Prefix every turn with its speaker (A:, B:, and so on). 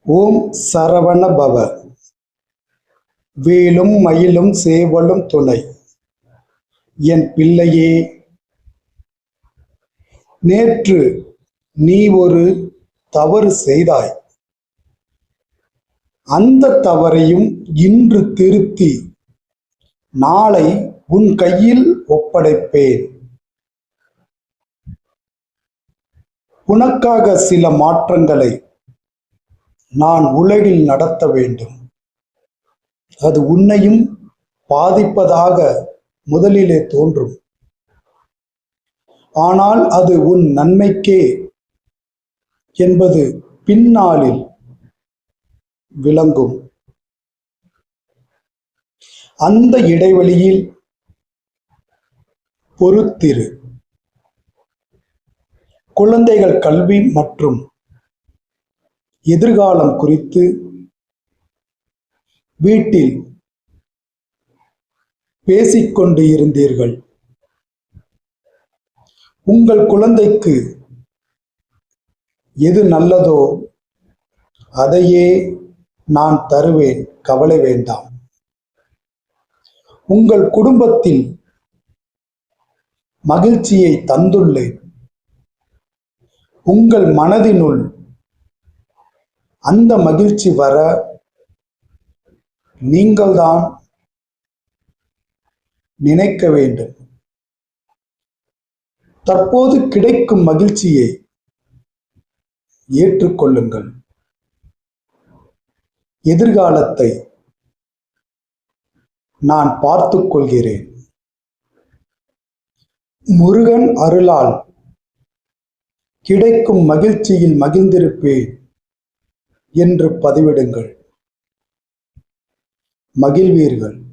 A: ஓம் சரவண பவ. வேலும் மயிலும் சேவலும் துணை. என் பிள்ளையே, நேற்று நீ ஒரு தவறு செய்தாய். அந்த தவறையும் இன்று திருத்தி நாளை உன் கையில் ஒப்படைப்பேன். உனக்காக சில மாற்றங்களை நான் உலகில் நடத்த வேண்டும். அது உன்னையும் பாதிப்பதாக முதலிலே தோன்றும். ஆனால் அது உன் நன்மைக்கே என்பது பின்னாளில் விளங்கும். அந்த இடைவெளியில் பொறுத்திரு. குழந்தைகள் கல்வி மற்றும் எதிர்காலம் குறித்து வீட்டில் பேசிக்கொண்டு இருந்தீர்கள். உங்கள் குழந்தைக்கு எது நல்லதோ அதையே நான் தருவேன், கவலை வேண்டாம். உங்கள் குடும்பத்தில் மகிழ்ச்சியை தந்துள்ளேன். உங்கள் மனதினுள் அந்த மகிழ்ச்சி வர நீங்கள்தான் நினைக்க வேண்டும். தற்போது கிடைக்கும் மகிழ்ச்சியை ஏற்றுக்கொள்ளுங்கள். எதிர்காலத்தை நான் பார்த்துக் கொள்கிறேன். முருகன் அருளால் கிடைக்கும் மகிழ்ச்சியில் மகிழ்ந்திருப்பேன் என்று பதிவிடுங்கள். மகிழ்வீர்கள்.